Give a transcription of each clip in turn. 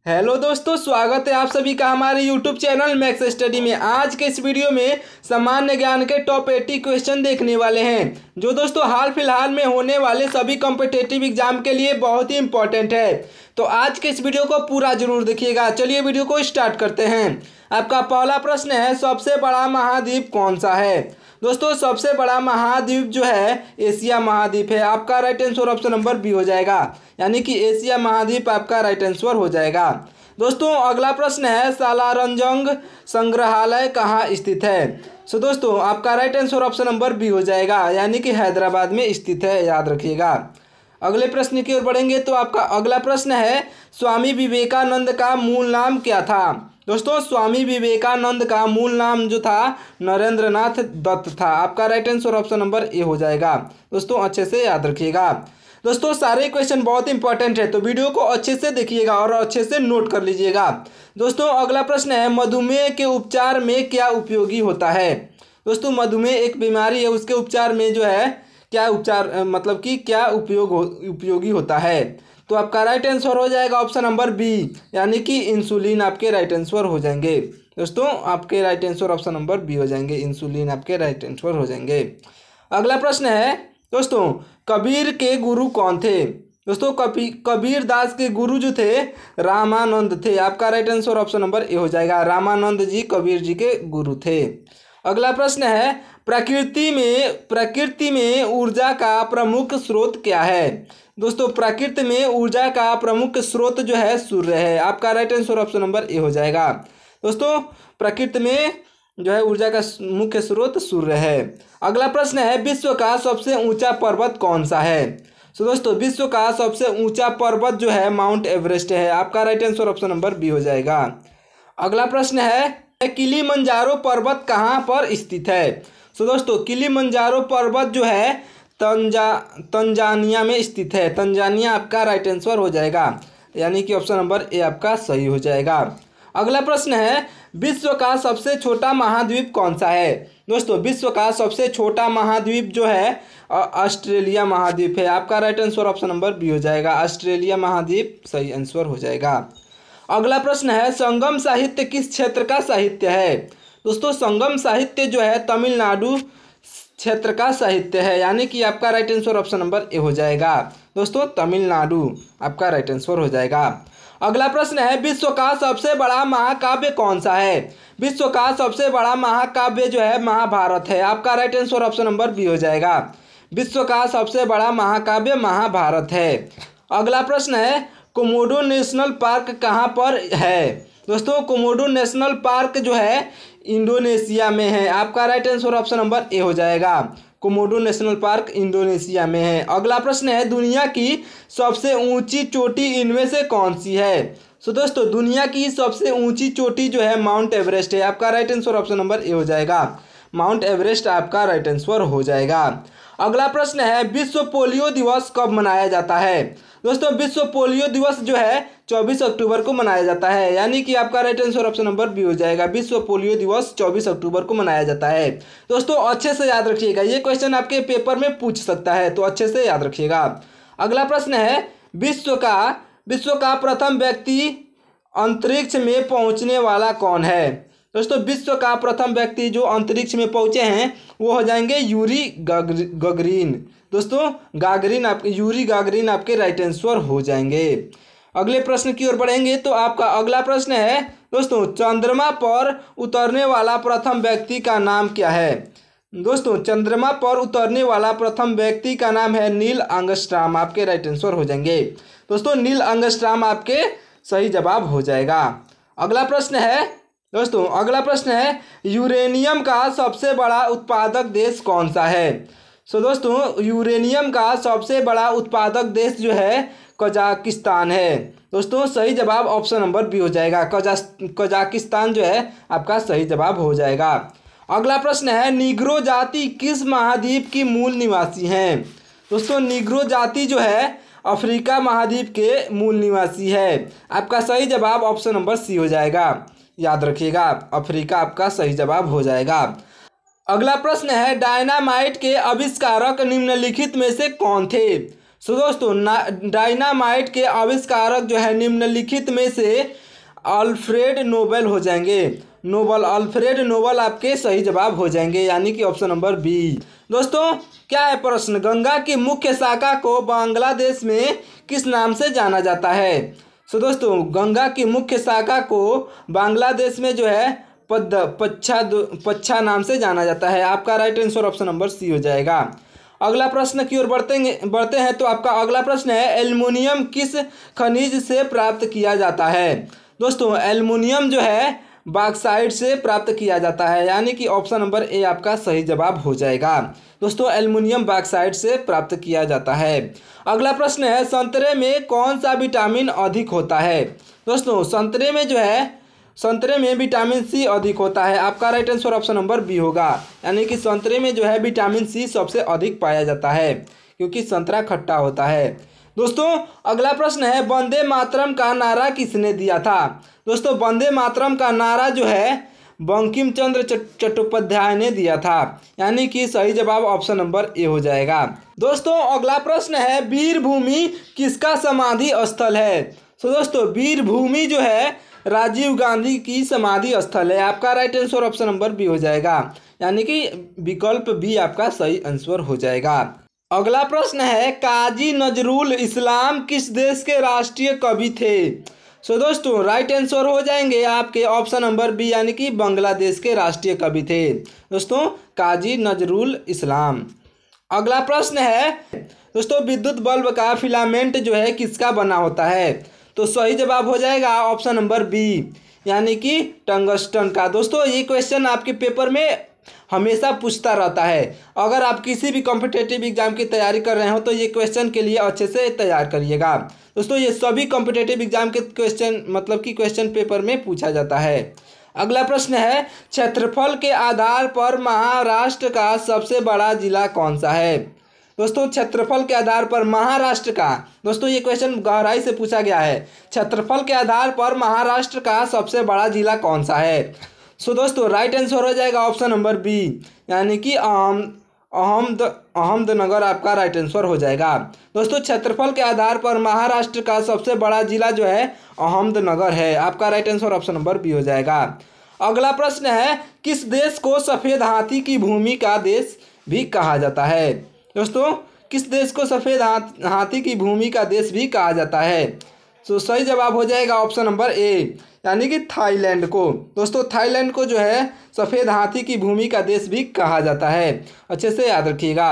Hello दोस्तों, स्वागत है आप सभी का हमारे यूट्यूब चैनल मैक्स स्टडी में। आज के इस वीडियो में सामान्य ज्ञान के टॉप 80 क्वेश्चन देखने वाले हैं, जो दोस्तों हाल फिलहाल में होने वाले सभी कॉम्पिटिटिव एग्जाम के लिए बहुत ही इंपॉर्टेंट है। तो आज के इस वीडियो को पूरा जरूर देखिएगा। चलिए वीडियो को स्टार्ट करते हैं। आपका पहला प्रश्न है, सबसे बड़ा महाद्वीप कौन सा है? दोस्तों सबसे बड़ा महाद्वीप जो है एशिया महाद्वीप है। आपका right answer option number B हो जाएगा, यानी कि एशिया महाद्वीप आपका राइट आंसर हो जाएगा। दोस्तों अगला प्रश्न है, सालारजंग संग्रहालय कहाँ स्थित है? दोस्तों आपका right answer option number B हो जाएगा, यानी कि हैदराबाद में स्थित है, याद रखिएगा। अगले प्रश्न की ओर बढ़ेंगे तो आपका अगला प्रश्न है, स्वामी विवेकानंद का मूल नाम क्या था? दोस्तों स्वामी विवेकानंद का मूल नाम जो था नरेंद्रनाथ दत्त था। आपका right answer option number A हो जाएगा। दोस्तों अच्छे से याद रखिएगा। दोस्तों सारे क्वेश्चन बहुत इंपॉर्टेंट है, तो वीडियो को अच्छे से देखिएगा और अच्छे से नोट कर लीजिएगा। दोस्तों अगला प्रश्न है, मधुमेह के उपचार में क्या उपयोगी होता है? दोस्तों मधुमेह एक बीमारी है, उसके उपचार में जो है क्या उपचार मतलब कि क्या उपयोगी होता है? तो आपका राइट आंसर हो जाएगा ऑप्शन नंबर बी, यानी कि इंसुलिन आपके राइट आंसर हो जाएंगे। दोस्तों आपके right answer option number B हो जाएंगे, इंसुलिन आपके राइट आंसर हो जाएंगे। अगला प्रश्न है, दोस्तों कबीर के गुरु कौन थे? दोस्तों कबीर दास के गुरु जो थे रामानंद थे। आपका right answer option number A हो जाएगा, रामानंद जी कबीर जी के गुरु थे। अगला प्रश्न है, प्रकृति में ऊर्जा का प्रमुख स्रोत क्या है? दोस्तों प्रकृति में ऊर्जा का प्रमुख स्रोत जो है सूर्य है। आपका right answer option number A हो जाएगा। दोस्तों प्रकृति में जो है ऊर्जा का मुख्य स्रोत सूर्य है। अगला प्रश्न है, विश्व का सबसे ऊंचा पर्वत कौन सा है? दोस्तों विश्व का सबसे ऊंचा पर्वत जो है माउंट एवरेस्ट है। आपका right answer option number B हो जाएगा। अगला प्रश्न है, किलिमंजारो पर्वत कहाँ पर स्थित है? दोस्तों किलिमंजारो पर्वत जो है तंजानिया में स्थित है। तंजानिया आपका राइट आंसर हो जाएगा, यानी कि ऑप्शन नंबर ए आपका सही हो जाएगा। अगला प्रश्न है, विश्व का सबसे छोटा महाद्वीप कौन सा है? दोस्तों विश्व का सबसे छोटा महाद्वीप जो है ऑस्ट्रेलिया महाद्वीप है। आपका right answer option number B हो जाएगा, ऑस्ट्रेलिया महाद्वीप सही आंसर हो जाएगा। अगला प्रश्न है, संगम साहित्य किस क्षेत्र का साहित्य है? दोस्तों संगम साहित्य जो है तमिलनाडु क्षेत्र का साहित्य है, यानी कि आपका right answer option number A हो जाएगा। दोस्तों तमिलनाडु आपका राइट आंसर हो जाएगा। अगला प्रश्न है, विश्व का सबसे बड़ा महाकाव्य कौन सा है? विश्व का सबसे बड़ा महाकाव्य जो है महाभारत है। आपका right answer option number B हो जाएगा, विश्व का सबसे बड़ा महाकाव्य महाभारत है। अगला प्रश्न है, कोमोडो नेशनल पार्क कहाँ पर है? दोस्तों कोमोडो नेशनल पार्क जो है इंडोनेशिया में है। आपका right answer option number A हो जाएगा, कोमोडो नेशनल पार्क इंडोनेशिया में है। अगला प्रश्न है, दुनिया की सबसे ऊंची चोटी इनमें से कौन सी है? दोस्तों दुनिया की सबसे ऊंची चोटी जो है माउंट एवरेस्ट है। आपका right answer option number A हो जाएगा, माउंट एवरेस्ट आपका राइट आंसर हो जाएगा। अगला प्रश्न है, विश्व पोलियो दिवस कब मनाया जाता है? दोस्तों विश्व पोलियो दिवस जो है 24 अक्टूबर को मनाया जाता है, यानी कि आपका right answer option number B हो जाएगा, विश्व पोलियो दिवस 24 अक्टूबर को मनाया जाता है। दोस्तों अच्छे से याद रखिएगा, ये क्वेश्चन आपके पेपर में पूछ सकता है, तो अच्छे से याद रखिएगा। अगला प्रश्न है, विश्व का प्रथम व्यक्ति अंतरिक्ष में पहुंचने वाला कौन है? दोस्तों विश्व का प्रथम व्यक्ति जो अंतरिक्ष में पहुंचे हैं वो हो जाएंगे यूरी गागरिन। दोस्तों यूरी गागरिन आपके राइट आंसर हो जाएंगे। अगले प्रश्न की ओर बढ़ेंगे तो आपका अगला प्रश्न है, दोस्तों चंद्रमा पर उतरने वाला प्रथम व्यक्ति का नाम क्या है? दोस्तों चंद्रमा पर उतरने वाला प्रथम व्यक्ति का नाम है नील आर्मस्ट्रांग। आपके राइट आंसर हो जाएंगे। दोस्तों नील आर्मस्ट्रांग आपके सही जवाब हो जाएगा। अगला प्रश्न है, यूरेनियम का सबसे बड़ा उत्पादक देश कौन सा है? दोस्तों यूरेनियम का सबसे बड़ा उत्पादक देश जो है कजाकिस्तान है। दोस्तों सही जवाब ऑप्शन नंबर बी हो जाएगा, कजाकिस्तान जो है आपका सही जवाब हो जाएगा। अगला प्रश्न है, नीग्रो जाति किस महाद्वीप की मूल निवासी हैं? दोस्तों नीग्रो जाति जो है अफ्रीका महाद्वीप के मूल निवासी है। आपका सही जवाब ऑप्शन नंबर सी हो जाएगा, याद रखिएगा, अफ्रीका आपका सही जवाब हो जाएगा। अगला प्रश्न है, डायनामाइट के आविष्कारक निम्नलिखित में से कौन थे? सो दोस्तों डायनामाइट के आविष्कारक जो है निम्नलिखित में से अल्फ्रेड नोबेल हो जाएंगे। अल्फ्रेड नोबेल आपके सही जवाब हो जाएंगे, यानी कि ऑप्शन नंबर बी। दोस्तों क्या है प्रश्न, गंगा की मुख्य शाखा को बांग्लादेश में किस नाम से जाना जाता है। सो दोस्तों गंगा की मुख्य शाखा को बांग्लादेश में जो है पच्छा नाम से जाना जाता है। आपका right answer option number C हो जाएगा। अगला प्रश्न की ओर बढ़ते हैं। तो आपका अगला प्रश्न है, एल्युमिनियम किस खनिज से प्राप्त किया जाता है। दोस्तों एल्युमिनियम जो है बॉक्साइट से प्राप्त किया जाता है, यानी कि ऑप्शन नंबर ए आपका सही जवाब हो जाएगा। दोस्तों एल्युमिनियम बॉक्साइट से प्राप्त किया जाता है। अगला प्रश्न है, संतरे में कौन सा विटामिन अधिक होता है। दोस्तों संतरे में विटामिन सी अधिक होता है। आपका right answer option number B होगा, यानी कि संतरे में जो है विटामिन सी सबसे अधिक पाया जाता है, क्योंकि संतरा खट्टा होता है। दोस्तों अगला प्रश्न है, वंदे मातरम का नारा किसने दिया था। दोस्तों वंदे मातरम का नारा जो है बंकिम चंद्र चट्टोपाध्याय ने दिया था, यानी कि सही जवाब ऑप्शन नंबर ए हो जाएगा। दोस्तों अगला प्रश्न है, वीरभूमि किसका समाधि स्थल है। तो दोस्तों वीरभूमि जो है राजीव गांधी की समाधि स्थल है। आपका right answer option number B हो जाएगा, यानी कि विकल्प बी आपका सही आंसर हो जाएगा। अगला प्रश्न है, काजी नजरुल इस्लाम किस देश के राष्ट्रीय कवि थे। सो दोस्तों राइट आंसर हो जाएंगे आपके ऑप्शन नंबर बी, यानी कि बांग्लादेश के राष्ट्रीय कवि थे दोस्तों काजी नजरुल इस्लाम। अगला प्रश्न है, दोस्तों विद्युत बल्ब का फिलामेंट जो है किसका बना होता है। तो सही जवाब हो जाएगा ऑप्शन नंबर बी, यानी कि टंगस्टन का। दोस्तों ये क्वेश्चन आपके पेपर में हमेशा पूछता रहता है। अगर आप किसी भी कॉम्पिटिटिव एग्जाम की तैयारी कर रहे हो तो ये क्वेश्चन के लिए अच्छे से तैयार करिएगा। दोस्तों ये सभी कॉम्पिटिटिव एग्जाम के क्वेश्चन पेपर में पूछा जाता है। अगला प्रश्न है, क्षेत्रफल के आधार पर महाराष्ट्र का सबसे बड़ा जिला कौन सा है। दोस्तों क्षेत्रफल के आधार पर महाराष्ट्र का, दोस्तों ये क्वेश्चन गहराई से पूछा गया है, क्षेत्रफल के आधार पर महाराष्ट्र का सबसे बड़ा जिला कौन सा है। सो दोस्तों राइट आंसर हो जाएगा ऑप्शन नंबर बी, यानी कि अहमदनगर आपका राइट आंसर हो जाएगा। दोस्तों क्षेत्रफल के आधार पर महाराष्ट्र का सबसे बड़ा जिला जो है अहमदनगर है। आपका right answer option number B हो जाएगा। अगला प्रश्न है, किस देश को सफ़ेद हाथी की भूमि का देश भी कहा जाता है। दोस्तों किस देश को सफ़ेद हाथी की भूमि का देश भी कहा जाता है। तो सही जवाब हो जाएगा ऑप्शन नंबर ए, यानी कि थाईलैंड को। दोस्तों थाईलैंड को जो है सफ़ेद हाथी की भूमि का देश भी कहा जाता है, अच्छे से याद रखिएगा।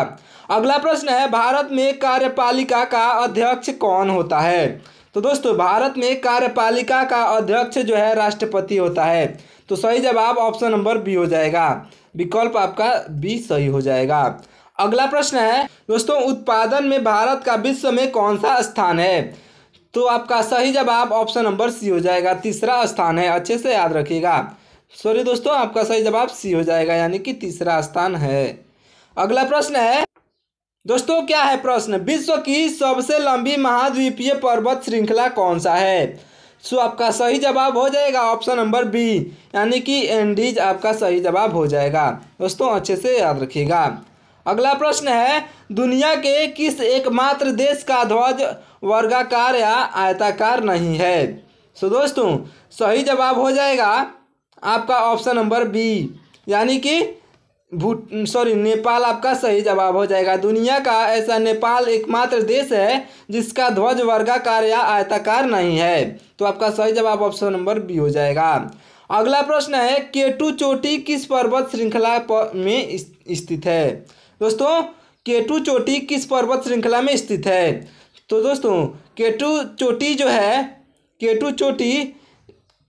अगला प्रश्न है, भारत में कार्यपालिका का अध्यक्ष कौन होता है। तो दोस्तों भारत में कार्यपालिका का अध्यक्ष जो है राष्ट्रपति होता है। तो सही जवाब ऑप्शन नंबर बी हो जाएगा, विकल्प आपका बी सही हो जाएगा। अगला प्रश्न है, दोस्तों उत्पादन में भारत का विश्व में कौन सा स्थान है। तो आपका सही जवाब ऑप्शन नंबर सी हो जाएगा, तीसरा स्थान है, अच्छे से याद रखिएगा। सॉरी दोस्तों आपका सही जवाब सी हो जाएगा, यानी कि तीसरा स्थान है। अगला प्रश्न है, दोस्तों क्या है प्रश्न, विश्व की सबसे लंबी महाद्वीपीय पर्वत श्रृंखला कौन सा है। सो आपका सही जवाब हो जाएगा ऑप्शन नंबर बी, यानी कि एंडीज आपका सही जवाब हो जाएगा। दोस्तों अच्छे से याद रखिएगा। अगला प्रश्न है, दुनिया के किस एकमात्र देश का ध्वज वर्गाकार या आयताकार नहीं है। सो दोस्तों सही जवाब हो जाएगा आपका ऑप्शन नंबर बी, यानी कि नेपाल आपका सही जवाब हो जाएगा। दुनिया का ऐसा नेपाल एकमात्र देश है जिसका ध्वज वर्गाकार या आयताकार नहीं है। तो आपका सही जवाब ऑप्शन नंबर बी हो जाएगा। अगला प्रश्न है, केटू चोटी किस पर्वत श्रृंखला में स्थित है। दोस्तों केटू चोटी किस पर्वत श्रृंखला में स्थित है। तो दोस्तों केटू चोटी जो है, केटू चोटी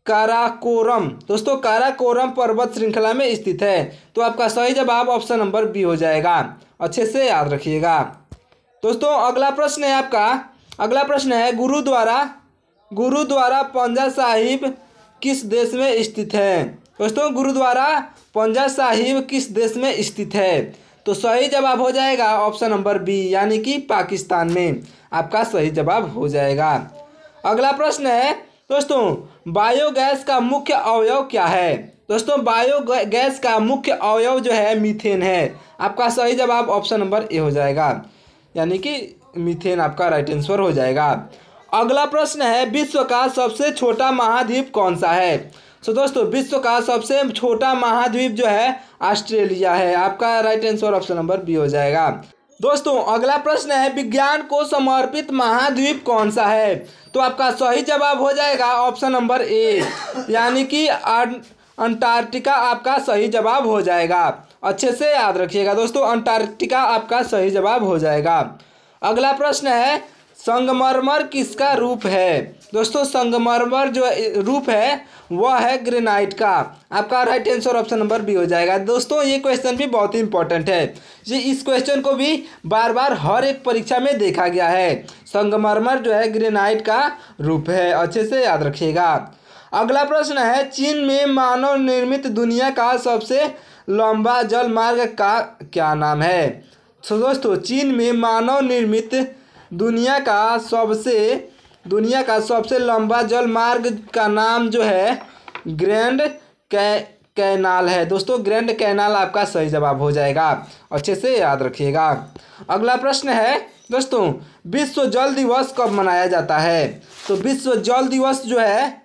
काराकोरम, दोस्तों काराकोरम पर्वत श्रृंखला में स्थित है। तो आपका सही जवाब ऑप्शन नंबर बी हो जाएगा, अच्छे से याद रखिएगा। दोस्तों अगला प्रश्न है आपका, अगला प्रश्न है, गुरुद्वारा पंजा साहिब किस देश में स्थित है। दोस्तों गुरुद्वारा पंजा साहिब किस देश में स्थित है। तो सही जवाब हो जाएगा ऑप्शन नंबर बी, यानी कि पाकिस्तान में। आपका सही जवाब हो जाएगा। अगला प्रश्न है, दोस्तों बायोगैस का मुख्य अवयव क्या है। दोस्तों बायोगैस का मुख्य अवयव जो है मीथेन है। आपका सही जवाब ऑप्शन नंबर ए हो जाएगा, यानी कि मीथेन आपका राइट आंसर हो जाएगा। अगला प्रश्न है विश्व का सबसे छोटा महाद्वीप कौन सा है। सो दोस्तों विश्व का सबसे छोटा महाद्वीप जो है ऑस्ट्रेलिया है। आपका right answer option number B हो जाएगा। दोस्तों अगला प्रश्न है विज्ञान को समर्पित महाद्वीप कौन सा है। तो आपका सही जवाब हो जाएगा ऑप्शन नंबर ए, यानी कि अंटार्कटिका आपका सही जवाब हो जाएगा। अच्छे से याद रखिएगा दोस्तों, अंटार्कटिका आपका सही जवाब हो जाएगा। अगला प्रश्न है संगमरमर किसका रूप है। दोस्तों संगमरमर जो रूप है वह है ग्रेनाइट का। आपका right answer option number B हो जाएगा। दोस्तों ये क्वेश्चन भी बहुत ही इंपॉर्टेंट है, ये इस क्वेश्चन को भी बार बार हर एक परीक्षा में देखा गया है। संगमरमर जो है ग्रेनाइट का रूप है, अच्छे से याद रखिएगा। अगला प्रश्न है चीन में मानव निर्मित दुनिया का सबसे लंबा जल मार्ग का क्या नाम है। तो दोस्तों चीन में मानव निर्मित दुनिया का सबसे लंबा जल मार्ग का नाम जो है ग्रैंड कैनाल है। दोस्तों ग्रैंड कैनाल आपका सही जवाब हो जाएगा, अच्छे से याद रखिएगा। अगला प्रश्न है दोस्तों विश्व जल दिवस कब मनाया जाता है। तो विश्व जल दिवस जो है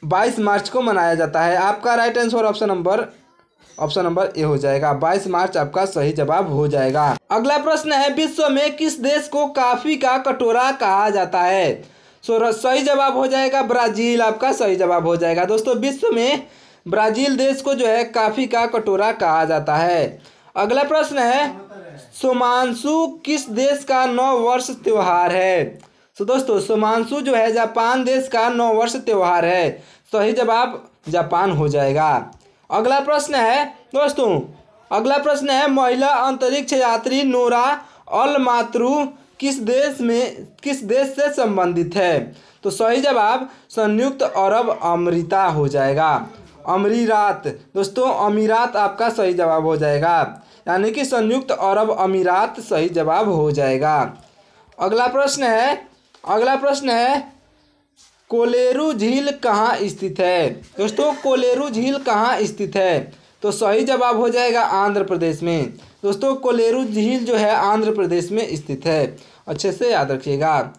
22 मार्च को मनाया जाता है। आपका right answer option number A हो जाएगा। 22 मार्च आपका सही जवाब हो जाएगा। अगला प्रश्न है विश्व में किस देश को कॉफी का कटोरा कहा जाता है। सही जवाब हो जाएगा ब्राज़ील, आपका सही जवाब हो जाएगा। दोस्तों विश्व में ब्राज़ील देश को जो है कॉफी का कटोरा कहा जाता है। अगला प्रश्न है सोमांसु किस देश का नववर्ष त्योहार है। तो दोस्तों सोमांसु जो है जापान देश का नववर्ष त्योहार है। सही जवाब जापान हो जाएगा। अगला प्रश्न है दोस्तों महिला अंतरिक्ष यात्री नोरा अल मात्रू किस देश से संबंधित है। तो सही जवाब संयुक्त अरब अमीरात हो जाएगा। अमीरात दोस्तों अमीरात आपका सही जवाब हो जाएगा, यानी कि संयुक्त अरब अमीरात सही जवाब हो जाएगा। अगला प्रश्न है कोलेरू झील कहाँ स्थित है। दोस्तों कोलेरू झील कहाँ स्थित है। तो सही जवाब हो जाएगा आंध्र प्रदेश में। दोस्तों कोलेरू झील जो है आंध्र प्रदेश में स्थित है, अच्छे से याद रखिएगा।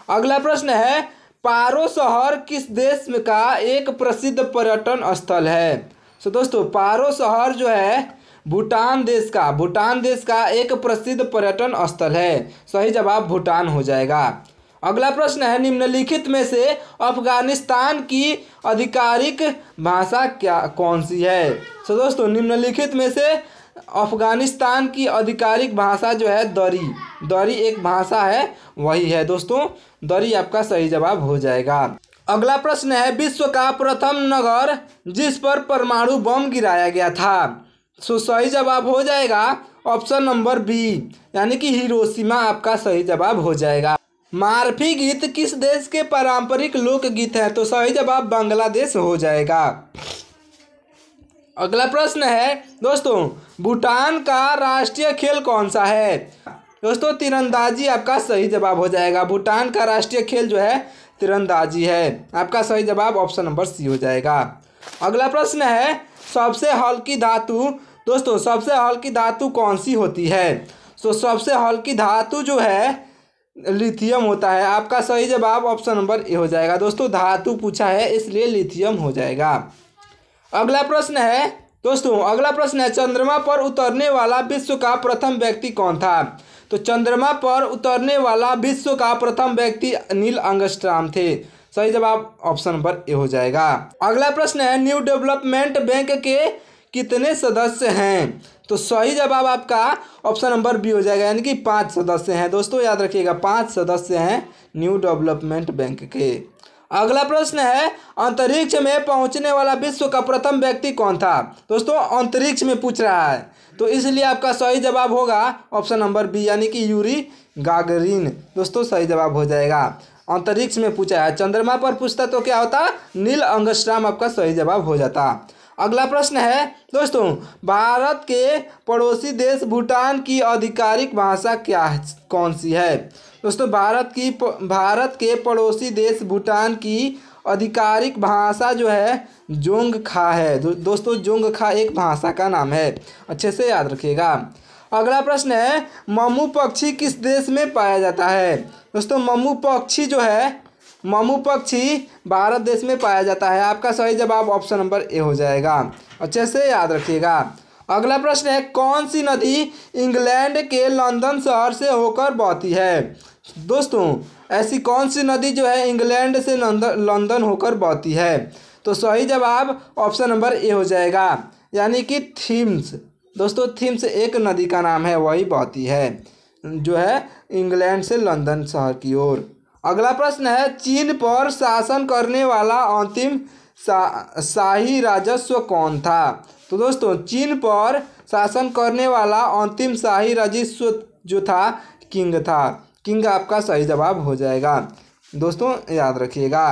अगला प्रश्न है पारो शहर किस देश में का एक प्रसिद्ध पर्यटन स्थल है। तो दोस्तों पारो शहर जो है भूटान देश का एक प्रसिद्ध पर्यटन स्थल है। सही जवाब भूटान हो जाएगा। अगला प्रश्न है निम्नलिखित में से अफगानिस्तान की आधिकारिक भाषा कौन सी है। तो दोस्तों निम्नलिखित में से अफगानिस्तान की आधिकारिक भाषा जो है दरी एक भाषा है, वही है। दोस्तों दरी आपका सही जवाब हो जाएगा। अगला प्रश्न है विश्व का प्रथम नगर जिस पर परमाणु बम गिराया गया था। सही जवाब हो जाएगा ऑप्शन नंबर बी, यानी कि हिरोशिमा आपका सही जवाब हो जाएगा। मारफी गीत किस देश के पारंपरिक लोकगीत है। तो सही जवाब बांग्लादेश हो जाएगा। अगला प्रश्न है दोस्तों भूटान का राष्ट्रीय खेल कौन सा है। दोस्तों तीरंदाजी आपका सही जवाब हो जाएगा। भूटान का राष्ट्रीय खेल जो है तीरंदाजी है। आपका सही जवाब ऑप्शन नंबर सी हो जाएगा। अगला प्रश्न है सबसे हल्की धातु। दोस्तों सबसे हल्की धातु कौन सी होती है। तो सबसे हल्की धातु जो है लिथियम होता है। आपका सही जवाब ऑप्शन नंबर ए हो जाएगा। दोस्तों धातु पूछा है इसलिए लिथियम हो जाएगा। अगला प्रश्न है चंद्रमा पर उतरने वाला विश्व का प्रथम व्यक्ति कौन था। तो चंद्रमा पर उतरने वाला विश्व का प्रथम व्यक्ति नील आर्मस्ट्रांग थे। सही जवाब ऑप्शन नंबर ए हो जाएगा। अगला प्रश्न है न्यू डेवलपमेंट बैंक के कितने सदस्य हैं। तो सही जवाब आपका ऑप्शन नंबर बी हो जाएगा, यानी कि 5 सदस्य हैं। दोस्तों याद रखिएगा 5 सदस्य हैं न्यू डेवलपमेंट बैंक के। अगला प्रश्न है अंतरिक्ष में पहुंचने वाला विश्व का प्रथम व्यक्ति कौन था। दोस्तों अंतरिक्ष में पूछ रहा है तो इसलिए आपका सही जवाब होगा ऑप्शन नंबर बी, यानी कि यूरी गागरिन। दोस्तों सही जवाब हो जाएगा। अंतरिक्ष में पूछा है, चंद्रमा पर पूछता तो क्या होता नील आर्मस्ट्रांग आपका सही जवाब हो जाता। अगला प्रश्न है दोस्तों भारत के पड़ोसी देश भूटान की आधिकारिक भाषा कौन सी है। दोस्तों भारत के पड़ोसी देश भूटान की आधिकारिक भाषा जो है जोंगखा है। दोस्तों जोंगखा एक भाषा का नाम है, अच्छे से याद रखिएगा। अगला प्रश्न है मम्मू पक्षी किस देश में पाया जाता है। दोस्तों मम्मू पक्षी जो है, मम्मू पक्षी भारत देश में पाया जाता है। आपका सही जवाब ऑप्शन नंबर ए हो जाएगा, अच्छे से याद रखिएगा। अगला प्रश्न है कौन सी नदी इंग्लैंड के लंदन शहर से होकर बहती है। दोस्तों ऐसी कौन सी नदी जो है इंग्लैंड से लंदन होकर बहती है। तो सही जवाब ऑप्शन नंबर ए हो जाएगा, यानी कि थीम्स। दोस्तों थीम्स एक नदी का नाम है, वही बहती है जो है इंग्लैंड से लंदन शहर की ओर। अगला प्रश्न है चीन पर शासन करने वाला अंतिम शाही राजस्व कौन था। तो दोस्तों चीन पर शासन करने वाला अंतिम शाही राजस्व जो था किंग था। किंग आपका सही जवाब हो जाएगा, दोस्तों याद रखिएगा।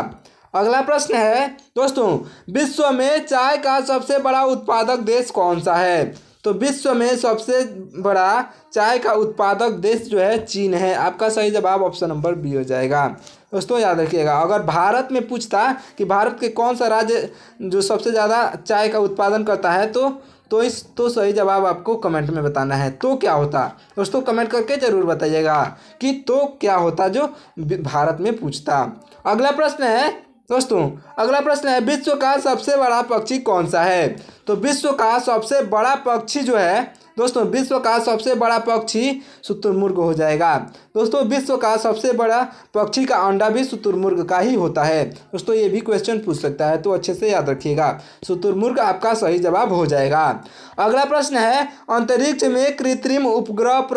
अगला प्रश्न है दोस्तों विश्व में चाय का सबसे बड़ा उत्पादक देश कौन सा है। तो विश्व में सबसे बड़ा चाय का उत्पादक देश जो है चीन है। आपका सही जवाब ऑप्शन नंबर बी हो जाएगा, दोस्तों याद रखिएगा। अगर भारत में पूछता कि भारत के कौन सा राज्य जो सबसे ज़्यादा चाय का उत्पादन करता है तो सही जवाब आपको कमेंट में बताना है। तो क्या होता दोस्तों, कमेंट करके ज़रूर बताइएगा कि तो क्या होता जो भारत में पूछता। अगला प्रश्न है दोस्तों, अगला प्रश्न है विश्व का सबसे बड़ा पक्षी कौन सा है। तो विश्व का सबसे बड़ा पक्षी जो है दोस्तों, विश्व का सबसे बड़ा पक्षी शुतुरमुर्ग हो जाएगा। दोस्तों विश्व का सबसे बड़ा पक्षी का अंडा भी शुतुरमुर्ग का ही होता है। दोस्तों ये भी क्वेश्चन पूछ सकता है, तो अच्छे से याद रखिएगा, शुतुरमुर्ग आपका सही जवाब हो जाएगा। अगला प्रश्न है अंतरिक्ष में कृत्रिम उपग्रह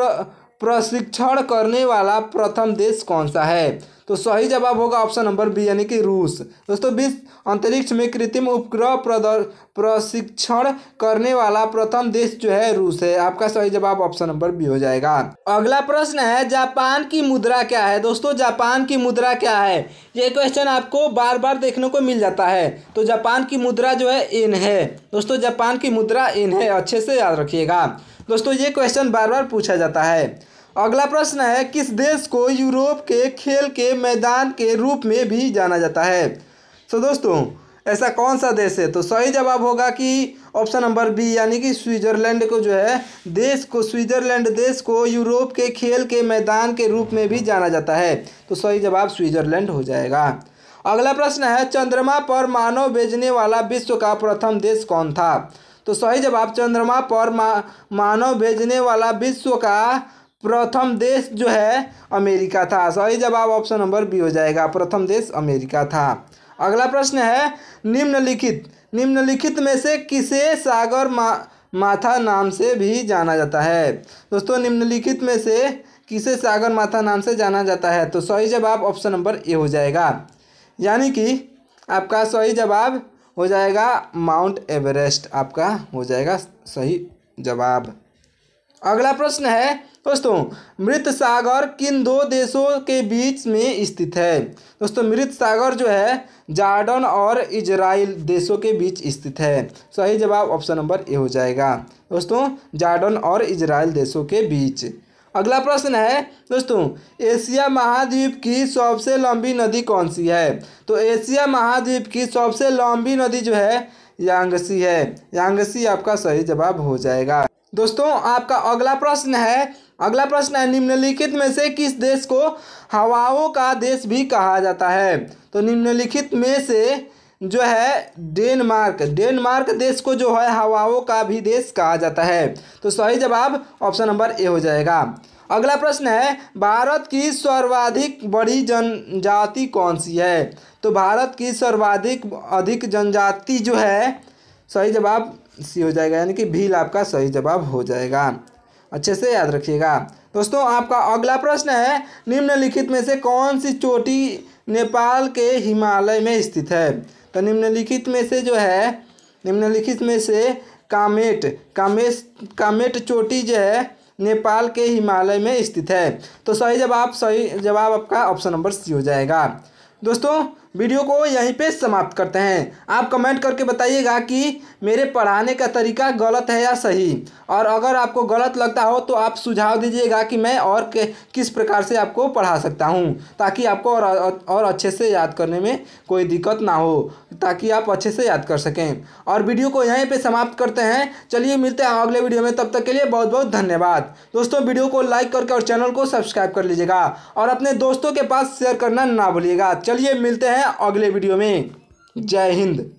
प्रशिक्षण करने वाला प्रथम देश कौन सा है। तो सही जवाब होगा ऑप्शन नंबर बी, यानी कि रूस। दोस्तों अंतरिक्ष में कृत्रिम उपग्रह प्रशिक्षण करने वाला प्रथम देश जो है रूस है। आपका सही जवाब ऑप्शन नंबर बी हो जाएगा। अगला प्रश्न है जापान की मुद्रा क्या है। दोस्तों जापान की मुद्रा क्या है, ये क्वेश्चन आपको बार बार देखने को मिल जाता है। तो जापान की मुद्रा जो है येन है। दोस्तों जापान की मुद्रा येन है, अच्छे से याद रखिएगा। दोस्तों ये क्वेश्चन बार बार पूछा जाता है। अगला प्रश्न है किस देश को यूरोप के खेल के मैदान के रूप में भी जाना जाता है। तो दोस्तों ऐसा कौन सा देश है। तो सही जवाब होगा कि ऑप्शन नंबर बी, यानी कि स्विट्जरलैंड को जो है स्विट्जरलैंड देश को यूरोप के खेल के मैदान के रूप में भी जाना जाता है। तो सही जवाब स्विट्जरलैंड हो जाएगा। अगला प्रश्न है चंद्रमा पर मानव भेजने वाला विश्व का प्रथम देश कौन था। तो सही जवाब चंद्रमा पर मानव भेजने वाला विश्व का प्रथम देश जो है अमेरिका था। सही जवाब ऑप्शन नंबर बी हो जाएगा, प्रथम देश अमेरिका था। अगला प्रश्न है निम्नलिखित में से किसे सागर माथा नाम से भी जाना जाता है। दोस्तों निम्नलिखित में से किसे सागर माथा नाम से जाना जाता है। तो सही जवाब ऑप्शन नंबर ए हो जाएगा, यानी कि आपका सही जवाब हो जाएगा माउंट एवरेस्ट, आपका हो जाएगा सही जवाब। अगला प्रश्न है दोस्तों मृत सागर किन दो देशों के बीच में स्थित है। दोस्तों मृत सागर जो है जॉर्डन और इजराइल देशों के बीच स्थित है। सही जवाब ऑप्शन नंबर ए हो जाएगा, दोस्तों जॉर्डन और इजराइल देशों के बीच। अगला प्रश्न है दोस्तों एशिया महाद्वीप की सबसे लंबी नदी कौन सी है। तो एशिया महाद्वीप की सबसे लंबी नदी जो है यांगसी है। यांगसी आपका सही जवाब हो जाएगा। दोस्तों आपका अगला प्रश्न है निम्नलिखित में से किस देश को हवाओं का देश भी कहा जाता है। तो निम्नलिखित में से जो है डेनमार्क देश को जो है हवाओं का भी देश कहा जाता है। तो सही जवाब ऑप्शन नंबर ए हो जाएगा। अगला प्रश्न है भारत की सर्वाधिक बड़ी जनजाति कौन सी है। तो भारत की सर्वाधिक जनजाति जो है सही जवाब सी हो जाएगा, यानी कि भील आपका सही जवाब हो जाएगा, अच्छे से याद रखिएगा। दोस्तों आपका अगला प्रश्न है निम्नलिखित में से कौन सी चोटी नेपाल के हिमालय में स्थित है। तो निम्नलिखित में से कामेट चोटी जो है नेपाल के हिमालय में स्थित है। तो सही जवाब आपका ऑप्शन नंबर सी हो जाएगा। दोस्तों वीडियो को यहीं पे समाप्त करते हैं। आप कमेंट करके बताइएगा कि मेरे पढ़ाने का तरीका गलत है या सही, और अगर आपको गलत लगता हो तो आप सुझाव दीजिएगा कि मैं और किस प्रकार से आपको पढ़ा सकता हूं, ताकि आपको और अच्छे से याद करने में कोई दिक्कत ना हो, ताकि आप अच्छे से याद कर सकें। और वीडियो को यहीं पे समाप्त करते हैं। चलिए मिलते हैं अगले वीडियो में, तब तक के लिए बहुत बहुत धन्यवाद। दोस्तों वीडियो को लाइक करके और चैनल को सब्सक्राइब कर लीजिएगा और अपने दोस्तों के पास शेयर करना ना भूलिएगा। चलिए मिलते हैं अगले वीडियो में। जय हिंद।